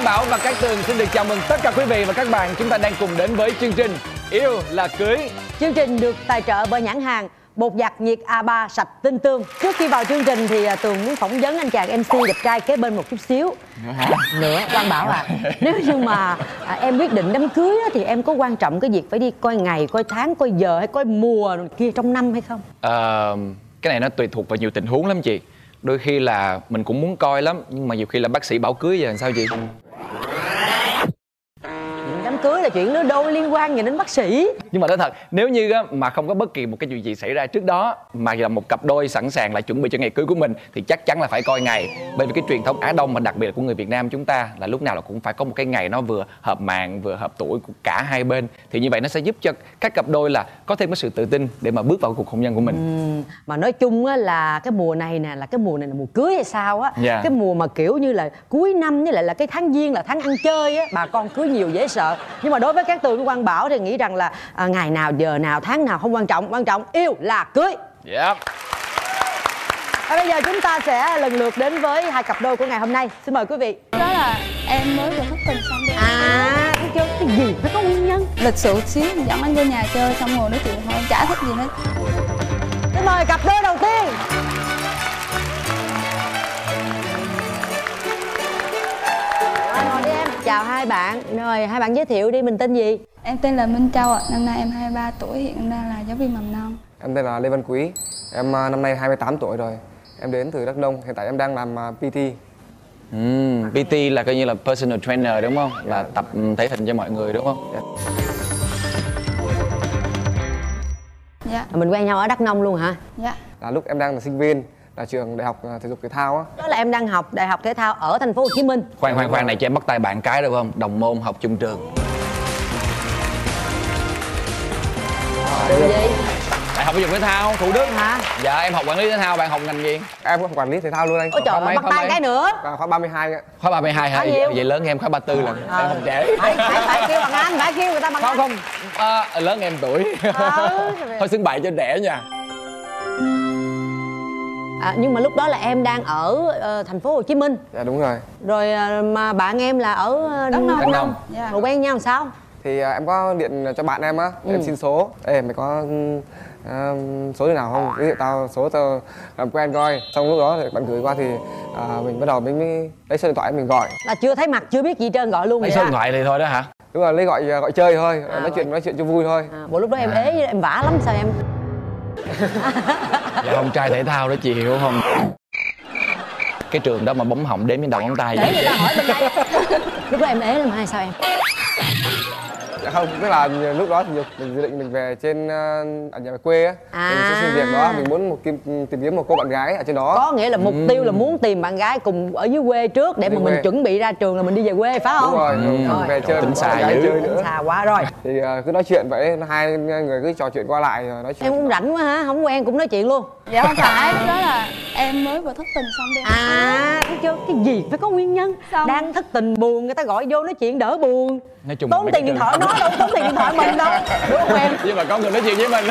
Quang Bảo và Cát Tường xin được chào mừng tất cả quý vị và các bạn. Chúng ta đang cùng đến với chương trình Yêu là Cưới. Chương trình được tài trợ bởi nhãn hàng bột giặt nhiệt A3 sạch tinh tươm. Trước khi vào chương trình thì Tường muốn phỏng vấn anh chàng MC đẹp trai kế bên một chút xíu. Nữa Quang Bảo à, nếu như mà em quyết định đám cưới á, thì em có quan trọng cái việc phải đi coi ngày, coi tháng, coi giờ hay coi mùa kia trong năm hay không? Cái này nó tùy thuộc vào nhiều tình huống lắm chị. Đôi khi là mình cũng muốn coi lắm, nhưng mà nhiều khi là bác sĩ bảo cưới giờ làm sao chị? Đám cưới là chuyện nó đâu liên quan gì đến bác sĩ. Nhưng mà nói thật, nếu như á, mà không có bất kỳ một cái chuyện gì xảy ra trước đó, mà là một cặp đôi sẵn sàng lại chuẩn bị cho ngày cưới của mình, thì chắc chắn là phải coi ngày. Bởi vì cái truyền thống Á Đông mà đặc biệt là của người Việt Nam chúng ta là lúc nào là cũng phải có một cái ngày nó vừa hợp mạn vừa hợp tuổi của cả hai bên. Thì như vậy nó sẽ giúp cho các cặp đôi là có thêm cái sự tự tin để mà bước vào cuộc hôn nhân của mình. Mà nói chung á là cái mùa này nè, là cái mùa này là mùa cưới hay sao á. Cái mùa mà kiểu như là cuối năm với lại là cái tháng Giêng là tháng ăn chơi á, bà con cưới nhiều dễ sợ. Nhưng mà đối với các Tường với Quang Bảo thì nghĩ rằng là ngày nào, giờ nào, tháng nào không quan trọng yêu là cưới. Và bây giờ chúng ta sẽ lần lượt đến với hai cặp đôi của ngày hôm nay. Xin mời quý vị. Đó là em mới vừa thất tình xong đi. Thấy chưa? Cái gì phải có nguyên nhân. Lịch sự xíu dẫn anh vô nhà chơi xong rồi nói chuyện thôi, chả thích gì hết. Xin mời cặp đôi đầu tiên. Ngồi đi em. Chào hai bạn. Rồi hai bạn giới thiệu đi, mình tên gì? Em tên là Minh Châu ạ. Năm nay em 23 tuổi, hiện đang là giáo viên mầm non. Em tên là Lê Văn Quý. Em năm nay 28 tuổi rồi. Em đến từ Đắk Nông. Hiện tại em đang làm PT. PT là coi như là personal trainer đúng không? Là tập thể hình cho mọi người đúng không? Dạ. Mình quen nhau ở Đắk Nông luôn hả? Dạ. Là lúc em đang là sinh viên, là trường đại học thể dục thể thao á. Đó là em đang học đại học thể thao ở thành phố Hồ Chí Minh. Khoan này cho em bắt tay bạn cái được không? Đồng môn học chung trường. Trường gì? Đại học thể dục thể thao Thủ Đức hả? Dạ em học quản lý thể thao, bạn học ngành gì? Em có quản lý thể thao luôn anh. Ôi trời ơi, bắt tay cái nữa. Khóa 32 ạ. Khóa 32 hả? Vậy lớn em khóa 34 lần. Em không trễ. Phải kêu bằng anh, phải kêu người ta bằng anh. Không, lớn em tuổi. Thôi xưng bậy cho trẻ nha. Nhưng mà lúc đó là em đang ở thành phố Hồ Chí Minh. Dạ đúng rồi. Rồi mà bạn em là ở Đắk Nông. Dạ. Rồi quen nhau làm sao? Thì em có điện cho bạn em á, em xin số. Ê mày có số thế nào không? Ví dụ tao số tao làm quen coi. Xong lúc đó thì bạn gửi qua thì mình bắt đầu mình lấy số điện thoại mình gọi. Là chưa thấy mặt, chưa biết gì trơn gọi luôn. Lấy số điện thoại thì thôi đó hả? Đúng rồi, lấy gọi chơi thôi, nói chuyện cho vui thôi. Bộ lúc đó em ế em vả lắm sao em? Dạ không, trai thể thao đó chị hiểu không? Cái trường đó mà bóng hồng đếm trên đầu ngón tay. Để người ta hỏi bên đây. Lúc đó em ế lắm hay sao em? Dạ không, tức là lúc đó thì mình dự định mình về trên ở nhà quê á, mình sẽ xin việc đó, mình muốn tìm kiếm một cô bạn gái ở trên đó. Có nghĩa là mục tiêu là muốn tìm bạn gái cùng ở dưới quê trước để mà mình chuẩn bị ra trường là mình đi về quê phải không? Đúng rồi, rồi về chơi tính xa gái dữ. chơi nữa. Xa quá rồi. Thì cứ nói chuyện vậy, hai người cứ trò chuyện qua lại rồi nói chuyện. Em cũng rảnh quá hả? Không quen cũng nói chuyện luôn. Dạ không phải, đó là em mới vừa thất tình xong đi. Thấy chưa? Cái gì phải có nguyên nhân. Xong. Đang thất tình buồn người ta gọi vô nói chuyện đỡ buồn. Nói chung tốn tiền điện thoại nó đâu, tốn tiền điện thoại mình đâu. Đúng không em? Nhưng mà có người nói chuyện với mình.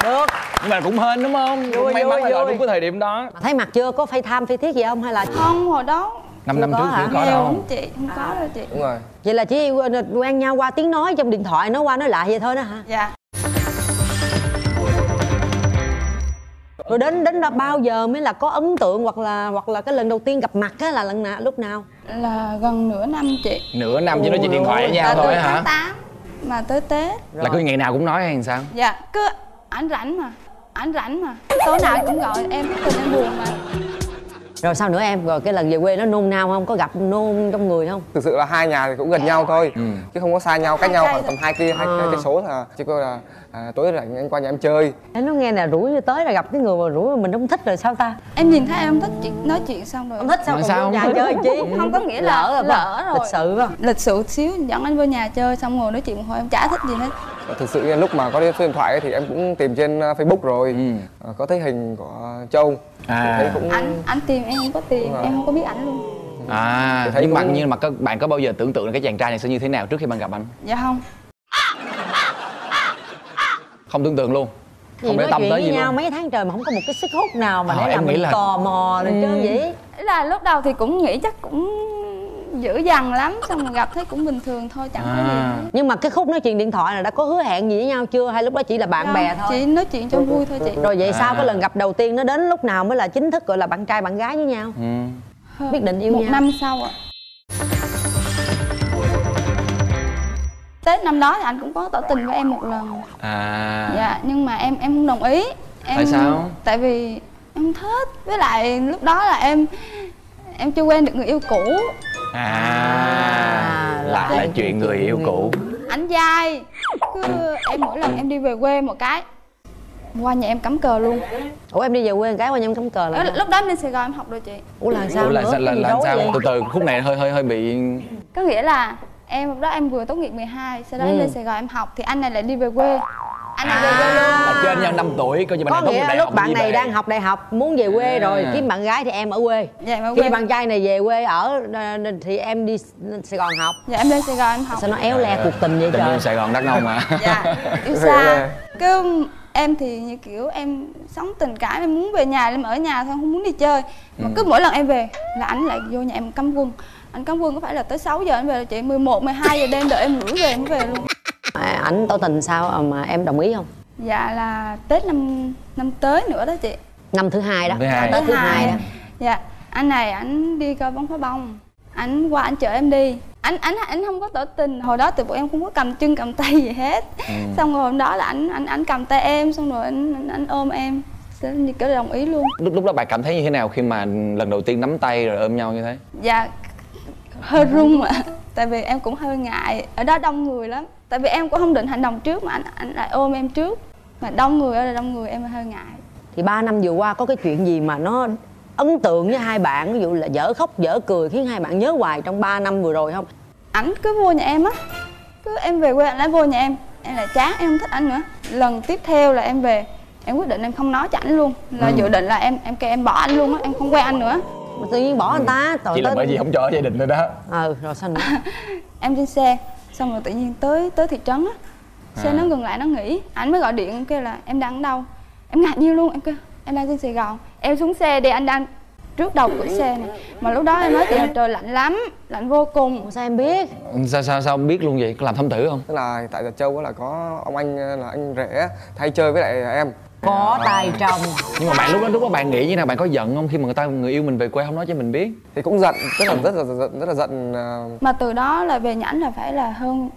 Được. Nhưng mà cũng hên đúng không? Vui, may mắn là gọi vui. đúng cái thời điểm đó. Mà thấy mặt chưa? Có phây tham phây thiết gì không hay là Không, hồi đó 5 năm trước chưa có nhiều đâu. lắm chị, không có đâu chị. Đúng rồi. vậy là chỉ quen nhau qua tiếng nói trong điện thoại, nói qua nói lại vậy thôi đó hả? Dạ. Rồi đến là bao giờ mới là có ấn tượng hoặc là cái lần đầu tiên gặp mặt á là lần nào, lúc nào? Là gần nửa năm chị. Nửa năm chỉ nói chuyện điện thoại với nhau Là thôi từ hả? tháng 8 mà tới Tết. Là cứ ngày nào cũng nói hay làm sao? Dạ, cứ ảnh rảnh mà tối nào cũng gọi em thất tình em buồn mà. Rồi sao nữa em? Rồi cái lần về quê nó nôn nao không? Có gặp nôn trong người không? Thực sự là hai nhà thì cũng gần nhau thôi, chứ không có xa nhau, cách nhau khoảng tầm 2 cây số là chỉ có là tối rảnh anh qua nhà em chơi. Em nó nghe là rủ tới là gặp cái người mà rủ mà mình không thích rồi sao ta? Em nhìn thấy em không thích chị nói chuyện xong rồi. Không thích sao Mà còn sao vô nhà chơi chi? Không có nghĩa là lỡ rồi. Lịch sự không? Lịch sự xíu dẫn anh vô nhà chơi xong rồi nói chuyện thôi, em chả thích gì hết. Thực sự lúc mà có số điện thoại ấy, thì em cũng tìm trên Facebook rồi, có thấy hình của Châu. Thấy cũng... Anh tìm em không có tìm, em không có biết ảnh luôn. Nhưng mà bạn có bao giờ tưởng tượng là cái chàng trai này sẽ như thế nào trước khi bạn gặp anh? Dạ không. Không tưởng tượng luôn. Không để tâm tới gì nhau luôn. Mấy tháng trời mà không có một cái sức hút nào mà để làm mình tò mò rồi trơn vậy? Ý là lúc đầu thì cũng nghĩ chắc cũng dữ dằn lắm, xong rồi gặp thấy cũng bình thường thôi, chẳng có gì hết. Nhưng mà cái khúc nói chuyện điện thoại là đã có hứa hẹn gì với nhau chưa, hay lúc đó chỉ là bạn bè thôi? Chỉ nói chuyện cho vui thôi chị. Rồi vậy sao cái lần gặp đầu tiên nó đến lúc nào mới là chính thức gọi là bạn trai bạn gái với nhau? Quyết định yêu nhau. 1 năm sau ạ. Tết năm đó thì anh cũng có tỏ tình với em 1 lần. Dạ, nhưng mà em không đồng ý. Tại sao? Tại vì em không thích. Với lại lúc đó là em chưa quen được người yêu cũ. Lại chuyện người yêu cũ. Ảnh dai. Cứ em mỗi lần em đi về quê một cái qua nhà em cắm cờ luôn. Ủa em đi về quê một cái qua nhà em cắm cờ là lúc đó em lên Sài Gòn em học rồi chị. Ủa là sao? Là sao? Từ khúc này hơi bị. Có nghĩa là lúc đó em vừa tốt nghiệp 12, sau đó em lên Sài Gòn em học thì anh này lại đi về quê. Anh này về quê luôn. Là trên nhau 5 tuổi, coi như bạn có này tốt nghĩa nghiệp là đại lúc học bạn như này vậy. đang học đại học muốn về quê rồi kiếm bạn gái thì em ở quê. Dạ em ở Khi quê. bạn trai này về quê ở thì em đi Sài Gòn học. Dạ em lên Sài Gòn em học. Sao nó éo le cuộc tình vậy Tình trời? yêu Sài Gòn Đắk Nông mà. Dạ, yêu xa. Cứ em thì như kiểu em sống tình cảm, em muốn về nhà, em ở nhà thôi, không muốn đi chơi. Mà cứ mỗi lần em về là anh lại vô nhà em cắm quân. Anh cắm quân có phải là tới 6 giờ anh về, là chị 11, 12 giờ đêm đợi em rủ về em mới về luôn. Ảnh tỏ tình sao mà em đồng ý không? Dạ là Tết năm tới nữa đó chị. Năm thứ hai đó. Tới thứ hai đó. Dạ, anh này ảnh đi coi bắn phá bông. Ảnh qua ảnh chở em đi. Anh không có tỏ tình. Hồi đó tụi bọn em không có cầm chân cầm tay gì hết. Xong rồi hôm đó là anh cầm tay em, xong rồi anh ôm em. Như kiểu là đồng ý luôn. Lúc đó bạn cảm thấy như thế nào khi mà lần đầu tiên nắm tay rồi ôm nhau như thế? Dạ hơi run ạ. Tại vì em cũng hơi ngại. Ở đó đông người lắm. Tại vì em cũng không định hành động trước mà anh lại ôm em trước. Mà đông người, ở đây đông người em hơi ngại. Thì 3 năm vừa qua có cái chuyện gì mà nó ấn tượng với hai bạn, ví dụ là dở khóc dở cười khiến hai bạn nhớ hoài trong 3 năm vừa rồi không? Ảnh cứ vô nhà em á, cứ em về quê anh lại vô nhà em lại chán, em không thích anh nữa. Lần tiếp theo là em về, em quyết định em không nói cho ảnh luôn, là dự định là em kêu em bỏ anh luôn á, em không quen anh nữa. Mà tự nhiên bỏ anh ta. Chỉ là bởi vì không cho ở gia đình thôi đó. Rồi sao nữa? Em trên xe, xong rồi tự nhiên tới thị trấn á, xe nó ngừng lại nó nghỉ, ảnh mới gọi điện kêu là em đang ở đâu. Em ngạc nhiên luôn, em kêu em đang trên Sài Gòn. Em xuống xe đi, anh đang trước đầu cửa xe này. Mà lúc đó em nói chị là trời lạnh lắm, lạnh vô cùng. Sao em biết? Sao không biết luôn vậy? Có làm thám tử không? Tức là tại Giật Châu là có ông anh là anh rể thay chơi với lại em. Có tài chồng. Nhưng mà bạn lúc đó bạn nghĩ như nào? Bạn có giận không khi mà người yêu mình về quê không nói cho mình biết? Thì cũng giận, rất là giận. Mà từ đó là về nhãn là phải là hơn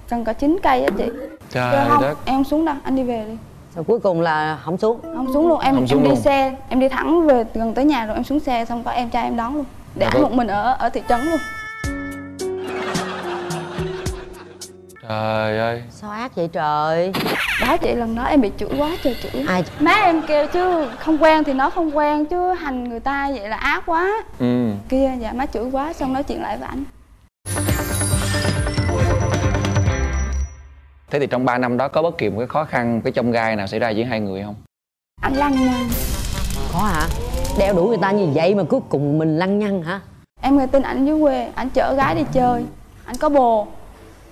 gần cả 9 cây á chị. Trời không, đất. em không xuống đâu, anh đi về đi. Rồi cuối cùng là không xuống. Không xuống luôn, em xuống đi luôn. xe, em đi thẳng về gần tới nhà rồi em xuống xe, xong có em trai em đón luôn. Để ảnh một mình ở thị trấn luôn. Trời ơi. Sao ác vậy trời? Đó chị, lần đó em bị chửi quá trời chửi. Ai? Má em kêu chứ không quen thì nó không quen, chứ hành người ta vậy là ác quá. Kia, dạ má chửi quá, xong nói chuyện lại với ảnh. Thế thì trong 3 năm đó có bất kỳ một cái khó khăn, một cái chông gai nào xảy ra giữa hai người không? Anh lăng nhăng. Có hả? Đeo đuổi người ta như vậy mà cuối cùng mình lăng nhăng hả? Em nghe tin ảnh dưới quê, ảnh chở gái đi chơi, ảnh có bồ.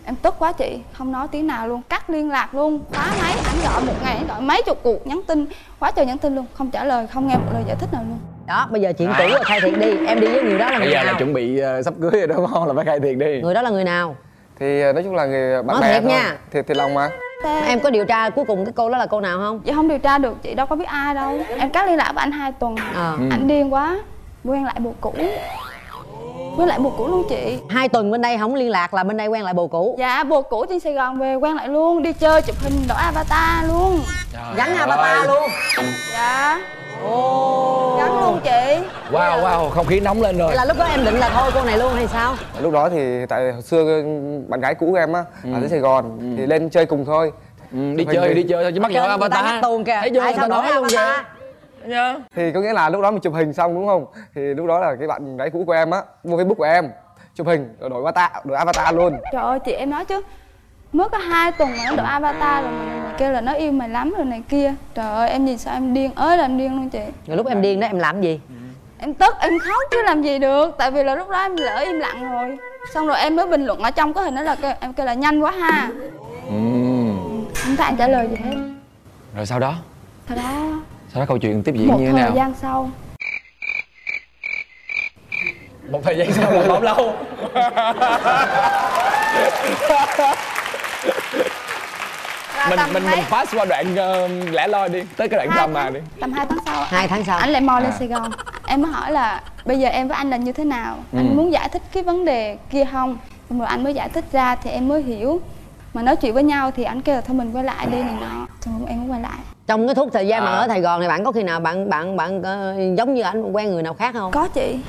Em tức quá chị, không nói tiếng nào luôn, cắt liên lạc luôn, khóa máy. Ảnh gọi một ngày, ảnh gọi mấy chục cuộc nhắn tin, khóa trời nhắn tin luôn, không trả lời, không nghe một lời giải thích nào luôn. Đó, bây giờ chuyện cũ rồi, khai thiệt đi. Em đi với người đó là Bây người giờ nào? là chuẩn bị sắp cưới rồi đúng không? Là phải khai tiền đi. Người đó là người nào? Thì nói chung là người bạn Nói bè thiệt thôi. nha. Thiệt lòng mà. Em có điều tra cuối cùng cái cô đó là cô nào không? Chị không điều tra được, chị đâu có biết ai đâu. Em cắt liên lạc với anh 2 tuần. Ảnh điên quá, quen lại bồ cũ. Quen lại bồ cũ luôn chị. 2 tuần bên đây không liên lạc là bên đây quen lại bồ cũ. Dạ, bồ cũ trên Sài Gòn về quen lại luôn, đi chơi chụp hình đổi avatar luôn. Gắn avatar luôn. Dạ. Gắn luôn chị. Wow, không khí nóng lên rồi. Là lúc đó em định là thôi cô này luôn hay sao? Lúc đó thì tại hồi xưa bạn gái cũ của em á ở dưới Sài Gòn thì lên chơi cùng thôi. Đi chơi thôi chứ mắc Kênh nhỏ người ta avatar. nhắc tuồng kìa. Thấy chưa? Tại Người sao ta đổi nói luôn kìa. avatar? Thì có nghĩa là lúc đó mình chụp hình xong đúng không? Thì lúc đó là cái bạn gái cũ của em á mua Facebook của em, chụp hình rồi đổi avatar luôn. Trời ơi chị, em nói chứ mới có 2 tuần mà nó đổi avatar rồi mà kêu là nó yêu mày lắm rồi này kia. Trời ơi, em nhìn sao em điên ơi là em điên luôn chị. Rồi lúc em điên đó em làm gì? Em tức, em khóc chứ làm gì được. Tại vì là lúc đó em lỡ im lặng rồi. Xong rồi em mới bình luận ở trong cái hình đó là em kêu là nhanh quá ha. Không thấy anh trả lời gì hết. Rồi sau đó Sau đó câu chuyện tiếp diễn một như thế thời nào? gian sau Một thời gian sau là bao lâu? mình pass qua đoạn lẻ loi đi, tới cái đoạn drama đi. Tầm 2 tháng sau. 2 tháng sau Anh lại mò lên Sài Gòn. Em mới hỏi là bây giờ em với anh là như thế nào, anh muốn giải thích cái vấn đề kia không? Xong rồi anh mới giải thích ra thì em mới hiểu. Mà nói chuyện với nhau thì anh kêu là thôi mình quay lại đi này nọ. Xong rồi em mới quay lại. Trong cái suốt thời gian mà ở Sài Gòn này, bạn có khi nào bạn giống như anh quen người nào khác không? Có chị.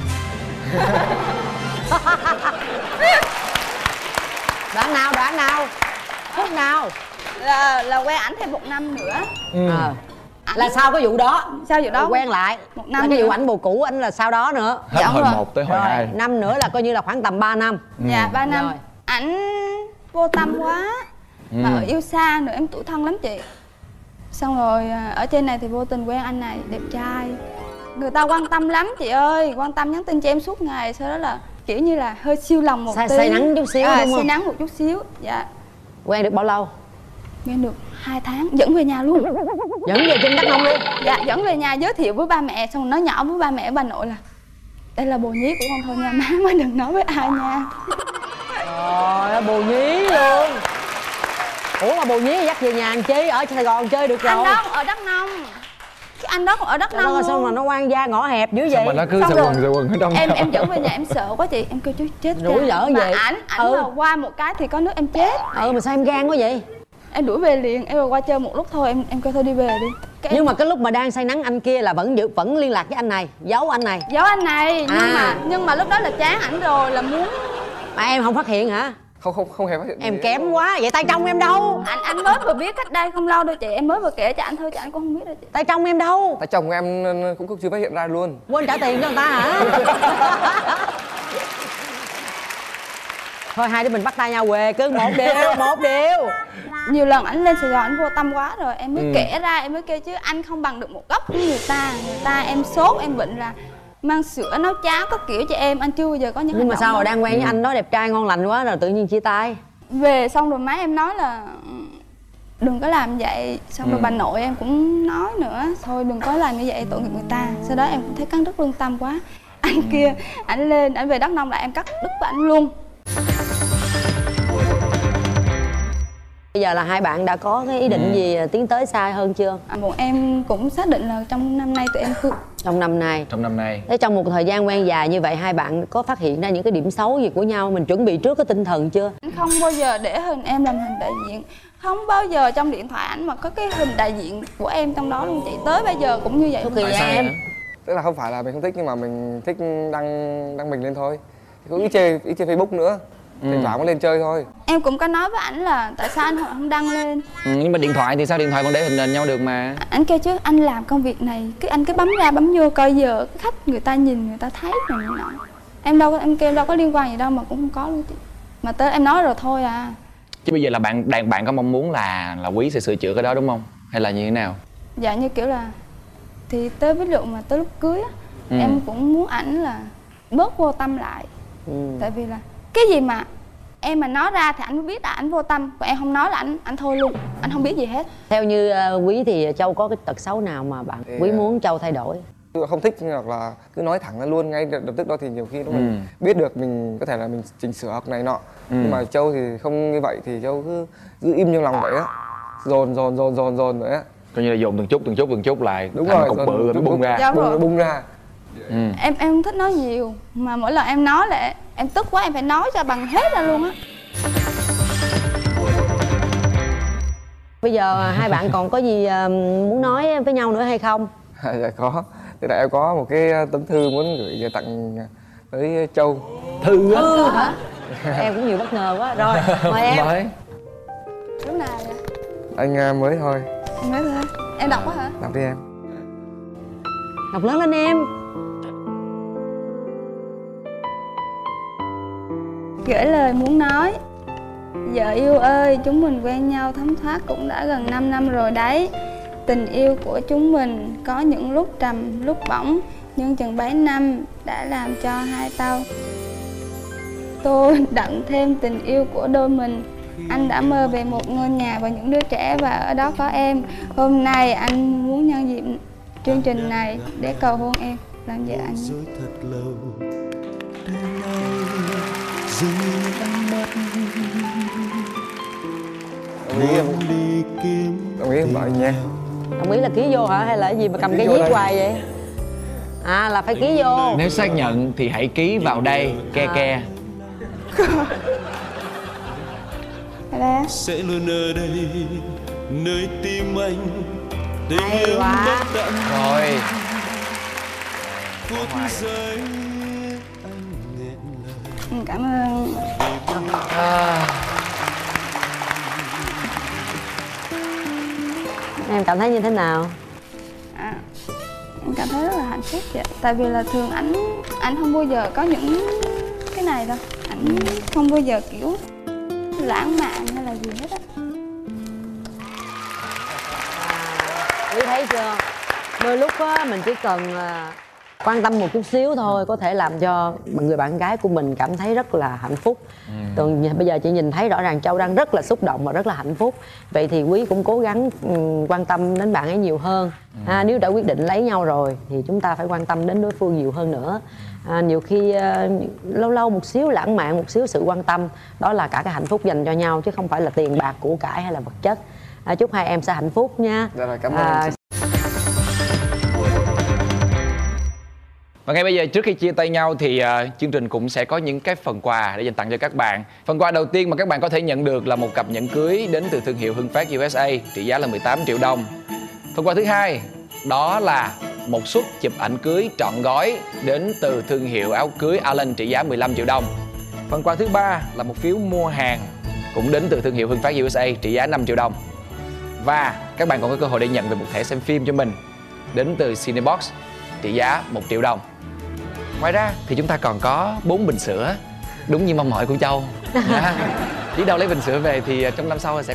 Đoạn nào phút nào Là quen ảnh thêm 1 năm nữa. Là sau cái vụ đó. Sau vụ đó quen lại 1 năm là cái vụ nữa. ảnh bồ cũ anh là sau đó nữa. Hết hồi 1 tới hồi 2. Năm nữa là coi như là khoảng tầm 3 năm. Dạ 3 năm. Rồi. Ảnh vô tâm quá. Mà yêu xa nữa, em tuổi thân lắm chị. Xong rồi ở trên này thì vô tình quen anh này đẹp trai. Người ta quan tâm lắm chị ơi, quan tâm nhắn tin cho em suốt ngày. Sau đó là kiểu như là hơi siêu lòng một tí. Say nắng chút xíu đúng không? Say nắng một chút xíu. Dạ. Quen được bao lâu? Quen được 2 tháng, dẫn về nhà luôn. Dẫn về trên Đắk Nông luôn? Dạ, dẫn về nhà giới thiệu với ba mẹ. Xong rồi nói nhỏ với ba mẹ bà nội là đây là bồ nhí của con thôi nha, má đừng nói với ai nha. Trời, bồ nhí luôn. Ủa mà bồ nhí dắt về nhà làm chi? Ở Sài Gòn chơi được rồi. Anh đó ở Đắk Nông. Cái anh đó còn ở Đắk Nông luôn. Sao mà nó quan gia ngõ hẹp dữ vậy? Sao mà nó cứ sờ quần ở trong em dẫn về nhà em sợ quá chị, em kêu chú chết rủi dở vậy. Ảnh mà qua một cái thì có nước em chết. Mà sao em gan quá vậy? Em đuổi về liền, em qua chơi một lúc thôi, em kêu thôi đi về đi. Nhưng mà cái lúc mà đang say nắng anh kia là vẫn liên lạc với anh này, giấu anh này. Giấu anh này, nhưng mà lúc đó là chán ảnh rồi, là muốn. Mà em không phát hiện hả? Không hề phát hiện. Em kém quá, vậy tay trong em đâu? Anh mới vừa biết cách đây không lâu đâu chị, em mới vừa kể cho anh thôi, chứ anh cũng không biết đâu chị. Tay trong em đâu? Tay chồng em cũng chưa phát hiện ra luôn. Quên trả tiền cho người ta hả? Thôi hai đứa mình bắt tay nhau về, cứ một điều. Nhiều lần ảnh lên Sài Gòn ảnh vô tâm quá rồi, em mới kể ra, em mới kêu chứ anh không bằng được một góc của người ta em sốt em bệnh là mang sữa nấu cháo các kiểu cho em, anh chưa bao giờ có những. Nhưng mà sao rồi đang quen với anh đó đẹp trai ngon lành quá rồi tự nhiên chia tay? Về xong rồi má em nói là đừng có làm vậy, xong rồi bà nội em cũng nói nữa thôi đừng có làm như vậy tội nghiệp người ta. Sau đó em cũng thấy cắn rứt lương tâm quá. Anh kia ảnh về Đắk Nông là em cắt đứt với ảnh luôn. Bây giờ là hai bạn đã có cái ý định gì tiến tới xa hơn chưa? Bọn em cũng xác định là trong năm nay tụi em Trong năm nay. Thế trong một thời gian quen dài như vậy hai bạn có phát hiện ra những cái điểm xấu gì của nhau, mình chuẩn bị trước cái tinh thần chưa? Anh không bao giờ để hình em làm hình đại diện, không bao giờ trong điện thoại ảnh mà có cái hình đại diện của em trong đó luôn chị, tới bây giờ cũng như vậy. Kỳ em. Tức là không phải là mình không thích nhưng mà mình thích đăng mình lên thôi. Cũng ít chơi Facebook nữa. Thỉnh thoảng mới lên chơi thôi. Em cũng có nói với ảnh là tại sao anh không đăng lên. Nhưng mà điện thoại thì sao, điện thoại vẫn để hình nền nhau được mà. Anh kêu chứ anh làm công việc này anh cứ bấm ra bấm vô coi giờ khách người ta nhìn người ta thấy này nọ. Em kêu đâu có liên quan gì đâu mà cũng không có luôn chị. Mà tới em nói rồi thôi à. Chứ bây giờ là bạn có mong muốn là Quý sẽ sửa chữa cái đó đúng không? Hay là như thế nào? Dạ như kiểu là thì tới ví dụ mà tới lúc cưới á, em cũng muốn ảnh là bớt vô tâm lại. Tại vì là cái gì mà em mà nói ra thì anh mới biết là ảnh vô tâm, còn em không nói là ảnh thôi luôn, anh không biết gì hết. Theo như Quý thì Châu có cái tật xấu nào mà bạn Quý muốn Châu thay đổi? Không thích hoặc là cứ nói thẳng ra luôn ngay lập tức đó thì nhiều khi nó mình biết được mình có thể là mình chỉnh sửa học này nọ. Nhưng mà Châu thì không như vậy, thì Châu cứ giữ im trong lòng vậy á, dồn vậy á. Coi như là dồn từng chút lại. Đúng thành rồi, cục bự rồi nó bung ra. Dạ, bung ra. Em không thích nói nhiều, mà mỗi lần em nói là em tức quá em phải nói cho bằng hết ra luôn á. Bây giờ hai bạn còn có gì muốn nói với nhau nữa hay không? Dạ có. Thì là em có một cái tấm thư muốn gửi tặng tới Châu. Thư hả? Em cũng nhiều bất ngờ quá. Rồi, mời em. Mời. Lúc nào vậy? Anh mới thôi. Em nói thôi. Em đọc quá hả? Đọc đi em. Đọc lớn lên em. Gửi lời muốn nói. Vợ yêu ơi, chúng mình quen nhau thấm thoát cũng đã gần 5 năm rồi đấy. Tình yêu của chúng mình có những lúc trầm, lúc bỏng, nhưng chừng bấy năm đã làm cho hai tao tô đậm thêm tình yêu của đôi mình. Anh đã mơ về một ngôi nhà và những đứa trẻ và ở đó có em. Hôm nay anh muốn nhân dịp chương trình này để cầu hôn em làm vợ anh. dừng ánh mắt Đồng ý không? đi kiếm Đồng ý không bảo nha. Đồng ý là ký vô hả hay là cái gì mà cầm Ký cái vô viết đây. hoài vậy? À là phải ký vô. Nếu xác nhận thì hãy ký vào đây, ke ke. Ra sẽ luôn ở đây nơi tim anh tình Hay yêu quá. bất tận Rồi. phút giây anh nghẹn lời. cảm ơn. Em cảm thấy như thế nào? Em cảm thấy rất là hạnh phúc vậy. Tại vì là thường ảnh không bao giờ có những cái này đâu. Ảnh không bao giờ kiểu lãng mạn hay là gì hết á. Quý thấy chưa? Đôi lúc á mình chỉ cần quan tâm một chút xíu thôi có thể làm cho người bạn gái của mình cảm thấy rất là hạnh phúc. Còn bây giờ chị nhìn thấy rõ ràng Châu đang rất là xúc động và rất là hạnh phúc. Vậy thì Quý cũng cố gắng quan tâm đến bạn ấy nhiều hơn. Nếu đã quyết định lấy nhau rồi thì chúng ta phải quan tâm đến đối phương nhiều hơn nữa. Nhiều khi lâu lâu một xíu lãng mạn, một xíu sự quan tâm, đó là cả cái hạnh phúc dành cho nhau chứ không phải là tiền bạc, của cải hay là vật chất. Chúc hai em sẽ hạnh phúc nha. Dạ rồi, cảm ơn anh. Và ngay bây giờ trước khi chia tay nhau thì chương trình cũng sẽ có những cái phần quà để dành tặng cho các bạn. Phần quà đầu tiên mà các bạn có thể nhận được là một cặp nhẫn cưới đến từ thương hiệu Hưng Phát USA trị giá là 18 triệu đồng. Phần quà thứ hai đó là một suất chụp ảnh cưới trọn gói đến từ thương hiệu áo cưới Allen trị giá 15 triệu đồng. Phần quà thứ ba là một phiếu mua hàng cũng đến từ thương hiệu Hưng Phát USA trị giá 5 triệu đồng. Và các bạn còn có cơ hội để nhận về một thẻ xem phim cho mình đến từ Cinebox trị giá 1 triệu đồng. Ngoài ra thì chúng ta còn có 4 bình sữa đúng như mong mỏi của Châu. Đi đâu lấy bình sữa về thì trong năm sau sẽ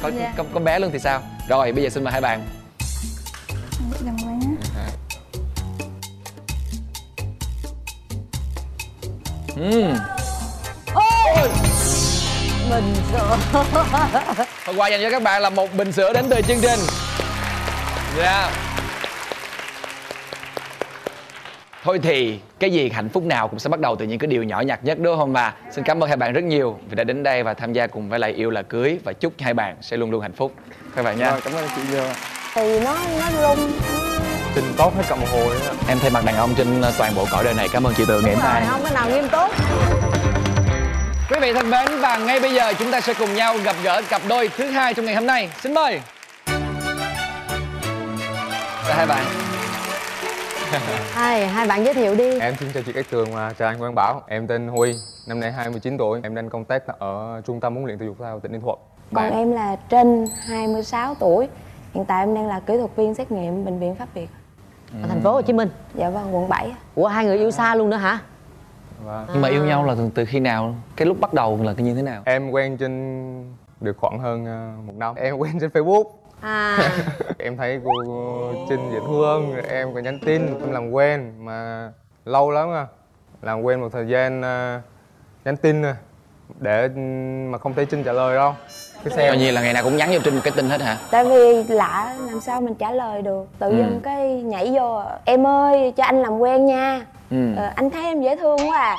có bé luôn thì sao? Rồi bây giờ xin mời hai bạn. Đừng quên nhé. Bình sữa. Phần quà dành cho các bạn là một bình sữa đến từ chương trình. Dạ. Thôi thì cái gì hạnh phúc nào cũng sẽ bắt đầu từ những cái điều nhỏ nhặt nhất, đúng không bà? Xin cảm ơn hai bạn rất nhiều vì đã đến đây và tham gia cùng với lại Yêu Là Cưới. Và chúc hai bạn sẽ luôn luôn hạnh phúc các bạn nha. Rồi, cảm ơn chị nhiều. Thì nó rung. Trình tốt hết cả một hồi nữa. Em thay mặt đàn ông trên toàn bộ cõi đời này cảm ơn chị Tường ngày hôm Rồi, nay. không có nào nghiêm túc. Quý vị thân mến, và ngay bây giờ chúng ta sẽ cùng nhau gặp gỡ cặp đôi thứ hai trong ngày hôm nay. Xin mời. Và hai bạn. Hai bạn giới thiệu đi. Em xin chào chị Cát Tường và chào anh Quang Bảo. Em tên Huy, năm nay 29 tuổi. Em đang công tác ở Trung tâm huấn luyện thể dục thể thao tỉnh Ninh Thuận. Còn em là Trinh, 26 tuổi. Hiện tại em đang là kỹ thuật viên xét nghiệm bệnh viện Pháp Việt. Ở thành phố Hồ Chí Minh. Dạ vâng, quận 7. Ủa hai người yêu xa luôn nữa hả? Nhưng mà yêu nhau là từ khi nào? Cái lúc bắt đầu là như thế nào? Em quen trên được khoảng hơn 1 năm. Em quen trên Facebook. Em thấy cô Trinh dễ thương, rồi em có nhắn tin, em làm quen mà lâu lắm à. Làm quen một thời gian nhắn tin rồi để mà không thấy Trinh trả lời đâu. Coi như là ngày nào cũng nhắn cho Trinh một cái tin hết hả? Tại vì lạ làm sao mình trả lời được. Tự dưng cái nhảy vô, em ơi cho anh làm quen nha. Anh thấy em dễ thương quá à.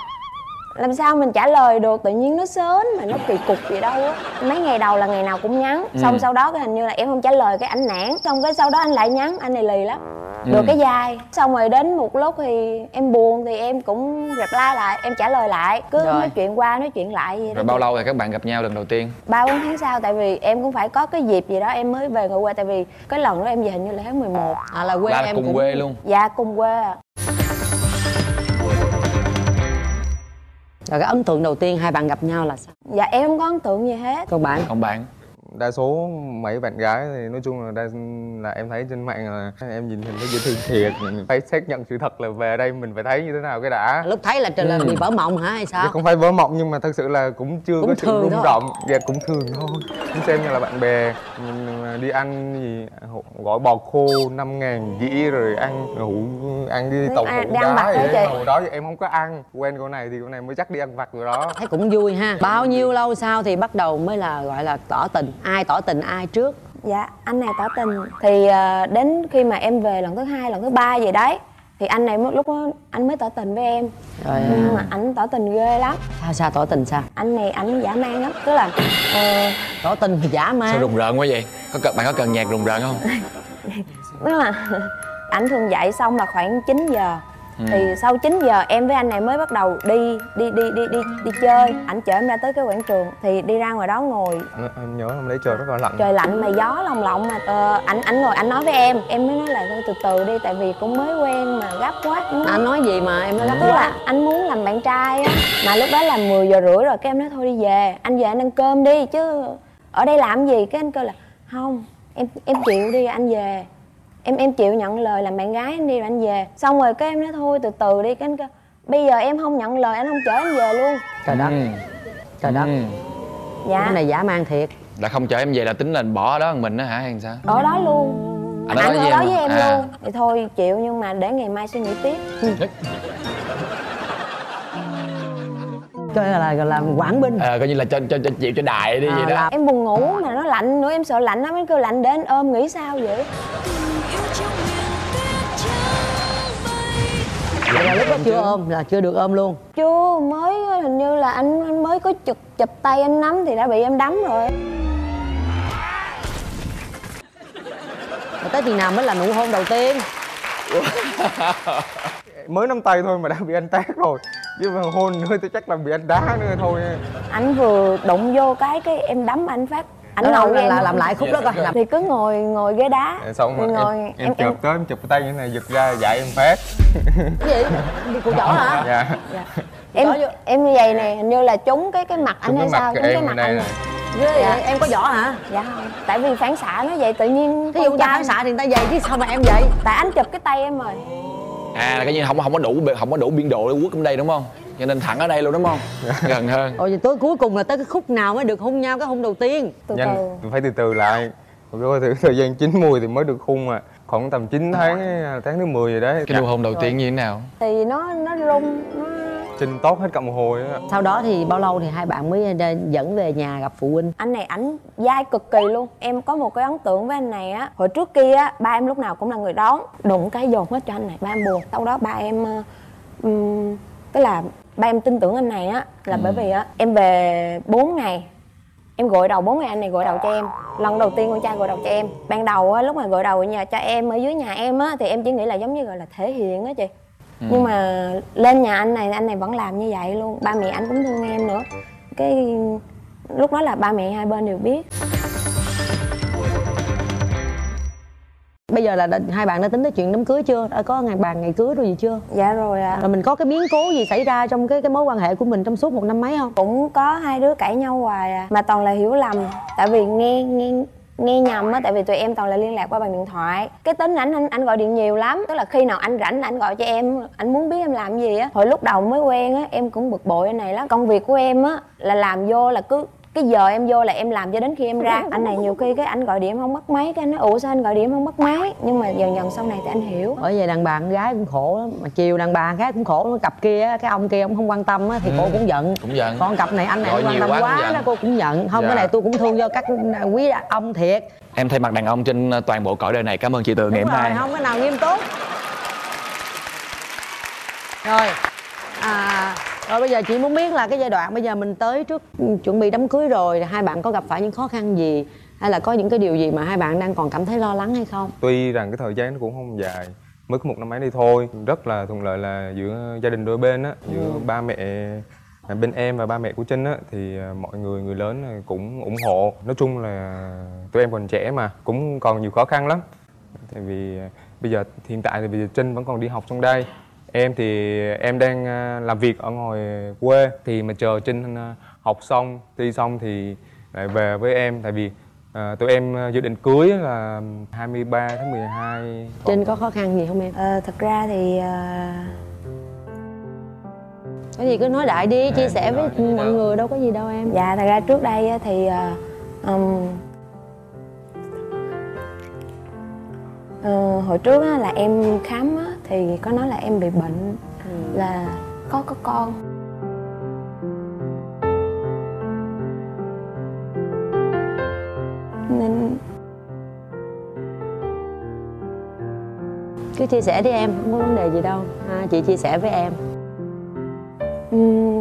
Làm sao mình trả lời được, tự nhiên nó sến mà nó kỳ cục gì đâu á. Mấy ngày đầu là ngày nào cũng nhắn, xong sau đó cái hình như là em không trả lời cái ảnh nản, xong cái sau đó anh lại nhắn, anh này lì lắm. Được cái dai, xong rồi đến một lúc thì em buồn thì em cũng reply lại, em trả lời lại, cứ nói chuyện qua nói chuyện lại vậy đó. Rồi bao lâu rồi các bạn gặp nhau lần đầu tiên? 3-4 tháng sau, tại vì em cũng phải có cái dịp gì đó em mới về người quê, tại vì cái lần đó em về hình như là tháng 11. Là quê em cùng cũng... quê luôn? Dạ cùng quê à. Rồi cái ấn tượng đầu tiên hai bạn gặp nhau là sao? Dạ em không có ấn tượng gì hết. Còn bạn? Còn bạn? Đa số mấy bạn gái thì nói chung là em thấy trên mạng là em nhìn hình thấy dễ thương thiệt. Mình phải xác nhận sự thật là về đây mình phải thấy như thế nào cái đã. Lúc thấy là trời là bị vỡ mộng hả hay sao? Dạ, không phải vỡ mộng nhưng mà thật sự là cũng chưa Cũng có sự thường rung thôi. động. Dạ cũng thường thôi. Cũng xem như là bạn bè. Mình đi ăn gì gói bò khô 5.000 dĩ rồi ăn đi tàu hũ đá vậy đấy. Hồi đó thì em không có ăn. Quen cô này thì cô này mới chắc đi ăn vặt rồi đó. Thấy cũng vui ha. Bao nhiêu lâu sau thì bắt đầu mới là gọi là tỏ tình? Ai tỏ tình ai trước? Dạ anh này tỏ tình thì đến khi mà em về lần thứ 2, lần thứ 3 gì đấy Thì anh này lúc đó anh mới tỏ tình với em. Rồi Nhưng mà ảnh tỏ tình ghê lắm. sao tỏ tình sao? Anh này ảnh dã man lắm. Tức là Tỏ tình thì giả Sao man. rùng rợn quá vậy? Bạn có cần nhạc rùng rợn không? tức là ảnh thường dậy xong là khoảng 9 giờ. Thì sau 9 giờ em với anh này mới bắt đầu đi chơi. Ảnh chở em ra tới cái quảng trường thì đi ra ngoài đó ngồi. Em nhớ hôm đấy trời rất là lạnh. Trời lạnh mà gió lồng lộng mà ảnh ngồi anh nói với em mới nói là thôi từ từ đi, tại vì cũng mới quen mà gấp quá. Anh nói gì mà em nói gấp Tức quá? là anh muốn làm bạn trai á, mà lúc đó là 10 giờ rưỡi rồi, cái em nói thôi đi về, anh về anh ăn cơm đi chứ ở đây làm gì. Cái anh kêu là không, em chịu đi anh về, em chịu nhận lời làm bạn gái anh đi rồi anh về. Xong rồi cái em nói thôi từ từ đi. Cái anh kêu bây giờ em không nhận lời anh không chở em về luôn. Trời đất, trời đất. Dạ. Cái này giả man thiệt. Là không chở em về là tính là bỏ ở đó một mình đó hả hay sao? Ở đó luôn. Anh Anh ở đó với em à. luôn. Thì thôi chịu, nhưng mà để ngày mai suy nghĩ tiếp. Coi là quản binh. Coi như là cho chịu cho đại đi vậy đó. Em buồn ngủ mà nó lạnh nữa, em sợ lạnh lắm. Em kêu lạnh để anh ôm, nghĩ sao vậy? Vậy là lúc đó chưa ôm, là chưa được ôm luôn. Chưa, mới hình như là anh mới có chụp tay anh nắm thì đã bị em đấm rồi. Rồi tới chừng nào mới là nụ hôn đầu tiên? Mới nắm tay thôi mà đã bị anh tát rồi. Chứ mà hôn nữa tôi chắc là bị anh đá nữa thôi. Anh vừa đụng vô cái em đấm anh phát. Anh ngồi với em là làm lại khúc đó coi. thì cứ ngồi ghế đá. Xong rồi ngồi, em chụp tới, em chụp cái tay như thế này giật ra dạy em phát. Cái gì? Đi cụ chỏ hả? Dạ. Em như vậy này, hình như là trúng cái mặt anh hay sao? Trúng cái mặt anh. Ghê vậy, em có võ hả? Dạ không, tại vì phản xạ nó vậy tự nhiên. Thí dụ người ta phản xạ thì người ta vậy chứ sao mà em vậy? Tại anh chụp cái tay em rồi. À là cái như không có đủ biên độ để quất ở đây đúng không? Cho nên thẳng ở đây luôn đúng không? Gần hơn. Ồ vậy tới cuối cùng là tới cái khúc nào mới được hôn nhau, cái hôn đầu tiên? Từ Nhanh, phải từ từ lại. Rồi thời gian chín mùi thì mới được hôn mà. Khoảng tầm 9 tháng, tháng thứ 10 rồi đấy. Cái nụ hôn đầu tiên như thế nào? Thì nó rung, nó Trinh tốt hết cả một hồi á. Sau đó thì bao lâu thì hai bạn mới dẫn về nhà gặp phụ huynh? anh này ảnh dai cực kỳ luôn. Em có một cái ấn tượng với anh này á, hồi trước kia á ba em lúc nào cũng là người đón, đụng cái dồn hết cho anh này. Ba em buồn, sau đó ba em tức là ba em tin tưởng anh này á là bởi vì á em về 4 ngày, em gội đầu 4 ngày anh này gội đầu cho em. Lần đầu tiên con trai gội đầu cho em. Ban đầu á, lúc mà gội đầu ở nhà cho em ở dưới nhà em á thì em chỉ nghĩ là giống như gọi là thể hiện á chị. Nhưng mà lên nhà anh này vẫn làm như vậy luôn. Ba mẹ anh cũng thương em nữa. Cái lúc đó là ba mẹ hai bên đều biết. Bây giờ là hai bạn đã tính tới chuyện đám cưới chưa? Đã có ngày cưới rồi gì chưa? Dạ rồi ạ. Rồi mình có cái biến cố gì xảy ra trong cái mối quan hệ của mình trong suốt 1 năm mấy không? Cũng có hai đứa cãi nhau hoài à, mà toàn là hiểu lầm. Tại vì nghe nhầm á, tại vì tụi em toàn là liên lạc qua bằng điện thoại. Cái tính anh gọi điện nhiều lắm, tức là khi nào anh rảnh là anh gọi cho em, anh muốn biết em làm gì á. Hồi lúc đầu mới quen á em cũng bực bội anh này lắm. Công việc của em á là làm vô là cứ cái giờ em vô là em làm cho đến khi em ra. Anh này nhiều khi cái anh gọi điện không bắt máy, cái anh nói ủa sao anh gọi điện không bắt máy. Nhưng mà dần sau này thì anh hiểu. Bởi vậy đàn bà con gái cũng khổ lắm, mà chiều đàn bà gái cũng khổ. Cặp kia cái ông kia ông không quan tâm á thì cô cũng giận. Còn cặp này anh này không quan tâm quá đó, cô cũng giận. Không, cái này tôi cũng thương cho các quý ông thiệt. Em thay mặt đàn ông trên toàn bộ cõi đời này cảm ơn chị Tường ngày hôm nay. Không cái nào nghiêm túc. Rồi rồi bây giờ chị muốn biết là cái giai đoạn bây giờ mình tới trước chuẩn bị đám cưới rồi, hai bạn có gặp phải những khó khăn gì hay là có những cái điều gì mà hai bạn đang còn cảm thấy lo lắng hay không? Tuy rằng cái thời gian nó cũng không dài, mới có 1 năm mấy đi thôi, rất là thuận lợi là giữa gia đình đôi bên á, giữa ba mẹ bên em và ba mẹ của Trinh á thì mọi người lớn cũng ủng hộ. Nói chung là tụi em còn trẻ mà cũng còn nhiều khó khăn lắm. Tại vì bây giờ hiện tại thì bây giờ Trinh vẫn còn đi học trong đây. Em thì em đang làm việc ở ngoài quê, thì mà chờ Trinh học xong, thi xong thì lại về với em. Tại vì tụi em dự định cưới là 23 tháng 12. Trinh có khó khăn gì không em? Thật ra thì cái gì cứ nói đại đi, chia sẻ với mọi người, đâu có gì đâu em. Dạ, thật ra trước đây thì hồi trước á, là em khám á, thì có nói là em bị bệnh, là có con. Nên Cứ chia sẻ đi em, không có vấn đề gì đâu. Chị chia sẻ với em.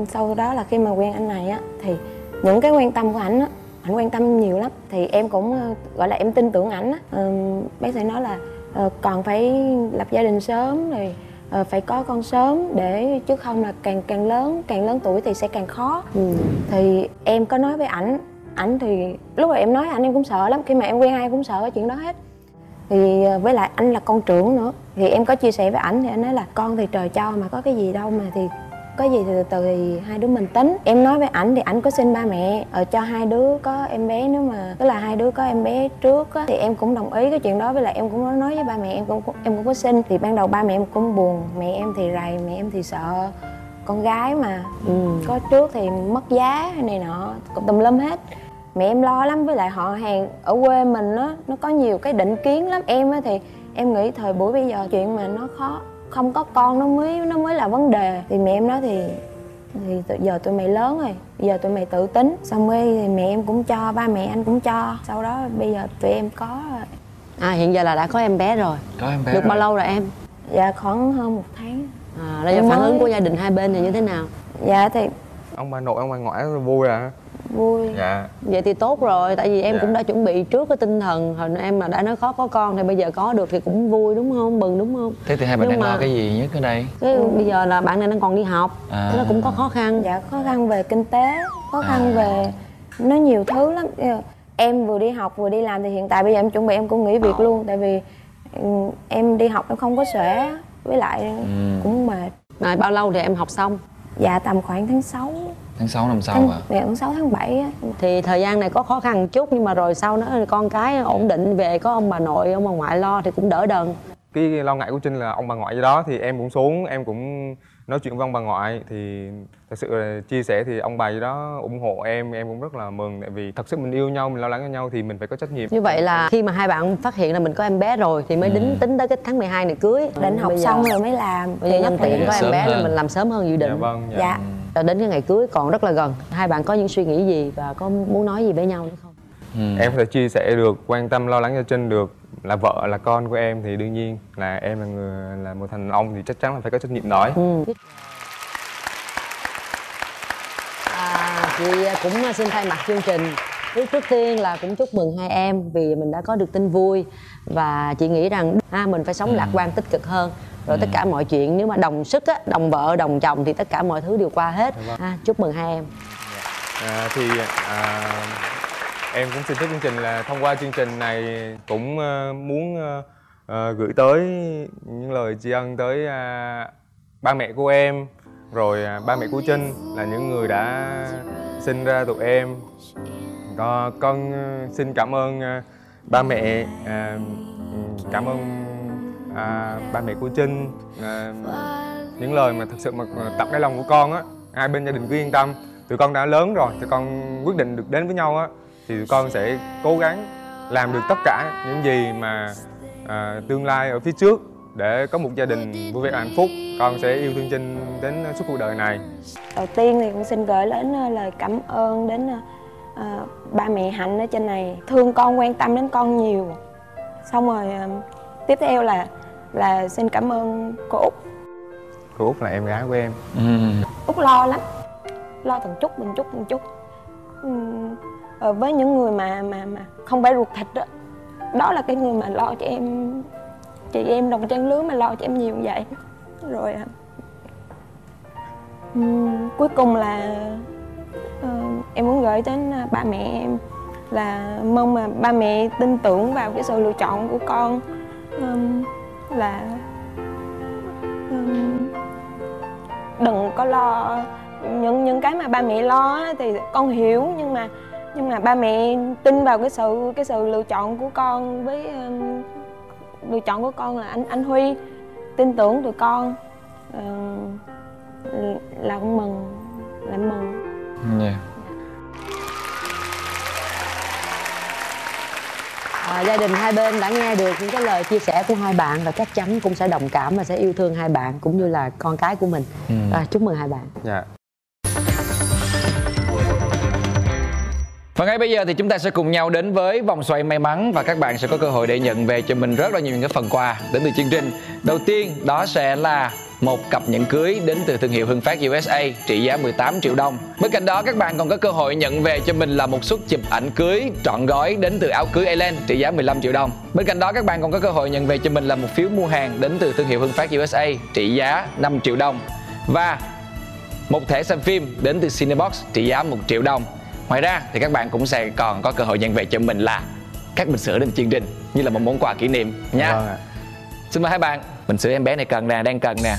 Sau đó là khi mà quen anh này á thì những cái quan tâm của ảnh á, ảnh quan tâm nhiều lắm thì em cũng gọi là em tin tưởng ảnh á. Bác sĩ nói là còn phải lập gia đình sớm rồi phải có con sớm để chứ không là càng lớn tuổi thì sẽ càng khó. Thì em có nói với ảnh thì lúc mà em nói ảnh em cũng sợ lắm, khi mà em quen ai em cũng sợ cái chuyện đó hết. Thì với lại anh là con trưởng nữa thì em có chia sẻ với ảnh thì anh nói là con thì trời cho mà có cái gì đâu mà, thì có gì thì từ từ thì hai đứa mình tính. Em nói với ảnh thì ảnh có xin ba mẹ cho hai đứa có em bé, nếu mà tức là hai đứa có em bé trước á, thì em cũng đồng ý cái chuyện đó. Với lại em cũng nói với ba mẹ em cũng có xin. Thì ban đầu ba mẹ em cũng buồn, mẹ em thì rầy, mẹ em thì sợ con gái mà có trước thì mất giá hay này nọ tùm lum hết. Mẹ em lo lắm, với lại họ hàng ở quê mình á nó có nhiều cái định kiến lắm. Em á thì em nghĩ thời buổi bây giờ chuyện mà nó khó, không có con nó mới là vấn đề. Thì mẹ em nói thì giờ tụi mày lớn rồi, giờ tụi mày tự tính. Xong rồi thì mẹ em cũng cho, ba mẹ anh cũng cho. Sau đó bây giờ tụi em có rồi. Hiện giờ là đã có em bé rồi. Có em bé được rồi. bao lâu rồi em? Dạ khoảng hơn 1 tháng. Là giờ phản ứng của gia đình hai bên thì như thế nào? Dạ thì ông bà nội ông bà ngoại rất là vui à. vui. Dạ. Vậy thì tốt rồi, tại vì em Dạ. cũng đã chuẩn bị trước cái tinh thần. Hồi em mà đã nói khó có con thì bây giờ có được thì cũng vui đúng không? Mừng đúng không? Thế thì hai bạn Nhưng đang lo mà- cái gì nhất ở đây? Bây giờ là bạn này đang còn đi học, thế nó cũng có khó khăn. Dạ khó khăn về kinh tế, khó khăn về nó nhiều thứ lắm. Em vừa đi học vừa đi làm thì hiện tại bây giờ em chuẩn bị em cũng nghỉ việc luôn. Tại vì em đi học em không có xuể, với lại cũng mệt. Rồi bao lâu thì em học xong? Dạ tầm khoảng tháng 6. Tháng 6 năm sau à? Dạ tháng 6 tháng 7 á. Thì thời gian này có khó khăn một chút nhưng mà rồi sau đó con cái ổn định về, có ông bà nội ông bà ngoại lo thì cũng đỡ đần. Cái lo ngại của Trinh là ông bà ngoại gì đó thì em cũng xuống, em cũng nói chuyện với ông bà ngoại. Thì thật sự là chia sẻ thì ông bà gì đó ủng hộ em cũng rất là mừng. Tại vì thật sự mình yêu nhau, mình lo lắng cho nhau thì mình phải có trách nhiệm. Như vậy là khi mà hai bạn phát hiện là mình có em bé rồi thì mới tính tới cái tháng 12 này cưới. Định học Bây giờ- xong rồi mới làm. Bây giờ nhân tiện có em Sớm bé hơn. là mình làm sớm hơn dự định. Dạ vâng. Dạ. Rồi đến cái ngày cưới còn rất là gần. Hai bạn có những suy nghĩ gì và có muốn nói gì với nhau nữa không? Em có thể chia sẻ được, quan tâm lo lắng cho Trinh được. Là vợ là con của em thì đương nhiên là em là người, là một thằng ông thì chắc chắn là phải có trách nhiệm đó. Chị cũng xin thay mặt chương trình trước tiên là cũng chúc mừng hai em vì mình đã có được tin vui. Và chị nghĩ rằng mình phải sống lạc quan tích cực hơn. Rồi tất cả mọi chuyện nếu mà đồng sức á, đồng vợ đồng chồng thì tất cả mọi thứ đều qua hết. Chúc mừng hai em. Em cũng xin phép chương trình là thông qua chương trình này cũng muốn gửi tới những lời tri ân tới ba mẹ của em, rồi ba mẹ của Trinh là những người đã sinh ra tụi em. Con xin cảm ơn ba mẹ, cảm ơn ba mẹ của Trinh. Những lời mà thật sự mà tập đáy lòng của con á, hai bên gia đình cứ yên tâm. Tụi con đã lớn rồi, tụi con quyết định được đến với nhau á, thì tụi con sẽ cố gắng làm được tất cả những gì mà tương lai ở phía trước để có một gia đình vui vẻ và hạnh phúc. Con sẽ yêu thương Trinh đến suốt cuộc đời này. Đầu tiên thì cũng xin gửi đến lời cảm ơn đến ba mẹ Hạnh ở trên này, thương con, quan tâm đến con nhiều. Xong rồi tiếp theo là xin cảm ơn cô Út. Cô Út là em gái của em. Út lo lắm, lo từng chút. Với những người mà không phải ruột thịt đó, đó là cái người mà lo cho em, chị em đồng trang lứa mà lo cho em nhiều như vậy. Rồi cuối cùng là em muốn gửi đến ba mẹ em là mong mà ba mẹ tin tưởng vào cái sự lựa chọn của con, là đừng có lo những cái mà ba mẹ lo á, thì con hiểu, nhưng mà ba mẹ tin vào cái sự lựa chọn của con, với lựa chọn của con là anh Huy tin tưởng tụi con, là con mừng, là mừng. Gia đình hai bên đã nghe được những cái lời chia sẻ của hai bạn và chắc chắn cũng sẽ đồng cảm và sẽ yêu thương hai bạn cũng như là con cái của mình. Chúc mừng hai bạn. Dạ. Và ngay bây giờ thì chúng ta sẽ cùng nhau đến với vòng xoay may mắn và các bạn sẽ có cơ hội để nhận về cho mình rất là nhiều những cái phần quà đến từ chương trình. Đầu tiên đó sẽ là một cặp nhẫn cưới đến từ thương hiệu Hưng Phát USA trị giá 18 triệu đồng. Bên cạnh đó các bạn còn có cơ hội nhận về cho mình là một suất chụp ảnh cưới trọn gói đến từ áo cưới Island trị giá 15 triệu đồng. Bên cạnh đó các bạn còn có cơ hội nhận về cho mình là một phiếu mua hàng đến từ thương hiệu Hưng Phát USA trị giá 5 triệu đồng. Và một thẻ xem phim đến từ Cinebox trị giá 1 triệu đồng. Ngoài ra thì các bạn cũng sẽ còn có cơ hội nhận về cho mình là các bình sữa đến chương trình như là một món quà kỷ niệm nha. Vâng ạ. Xin mời hai bạn. Bình sữa em bé này cần nè, đang cần nè.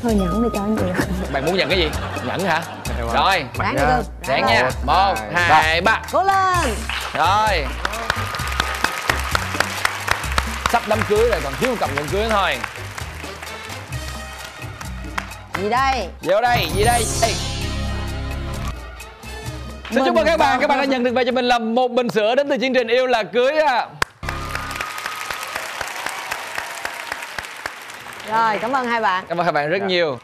Thôi nhẫn đi cho anh chị. Bạn muốn nhận cái gì? Nhẫn hả? Rồi, Ráng đi cưng. ráng nha. 1, 2, 3. Cố lên. Rồi. Sắp đám cưới rồi, còn thiếu một cặp nhẫn cưới thôi. Gì đây? Vô đây, gì đây? Xin chúc mừng các bạn đã nhận được về cho mình là một bình sữa đến từ chương trình Yêu Là Cưới à. Rồi, cảm ơn hai bạn. Cảm ơn hai bạn rất nhiều.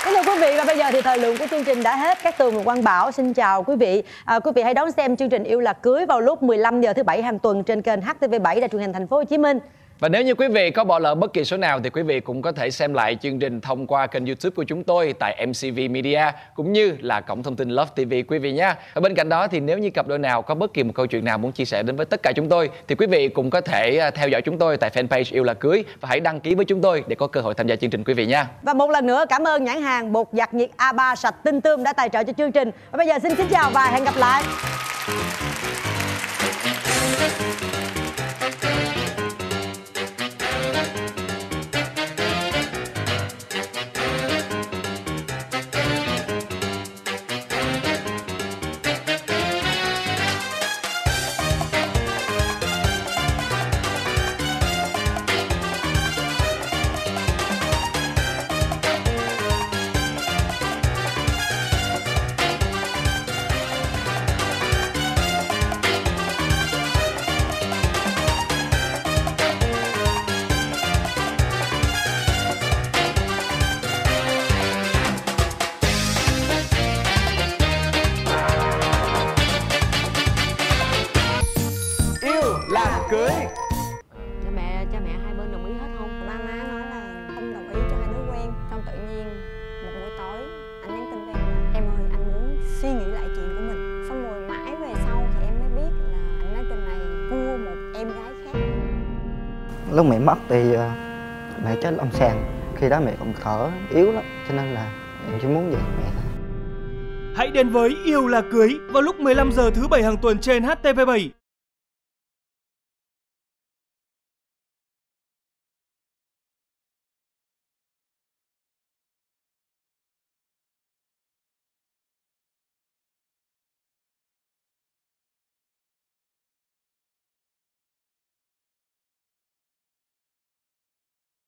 Kính thưa quý vị, và bây giờ thì thời lượng của chương trình đã hết. Cát Tường và Quang Bảo xin chào quý vị. Quý vị hãy đón xem chương trình Yêu Là Cưới vào lúc 15 giờ thứ Bảy hàng tuần trên kênh HTV7 Đài Truyền hình Thành phố Hồ Chí Minh. Và nếu như quý vị có bỏ lỡ bất kỳ số nào thì quý vị cũng có thể xem lại chương trình thông qua kênh YouTube của chúng tôi tại MCV Media cũng như là cổng thông tin Love TV quý vị nhé. Và bên cạnh đó thì nếu như cặp đôi nào có bất kỳ một câu chuyện nào muốn chia sẻ đến với tất cả chúng tôi thì quý vị cũng có thể theo dõi chúng tôi tại fanpage Yêu Là Cưới và hãy đăng ký với chúng tôi để có cơ hội tham gia chương trình quý vị nha. Và một lần nữa cảm ơn nhãn hàng bột giặt nhiệt A3 sạch tinh tươm đã tài trợ cho chương trình. Và bây giờ xin chào và hẹn gặp lại. Cưới. Cha mẹ hai bên đồng ý hết không? Ba má nói là không đồng ý cho hai đứa quen. Xong tự nhiên một buổi tối anh nhắn tin với em ơi anh muốn suy nghĩ lại chuyện của mình. Xong rồi mãi về sau thì em mới biết là anh nói trên này cua một em gái khác. Lúc mẹ mất thì mẹ chết lâm sàng. Khi đó mẹ còn thở yếu lắm cho nên là em chỉ muốn về mẹ thôi. Hãy đến với Yêu Là Cưới vào lúc 15 giờ thứ Bảy hàng tuần trên HTV7.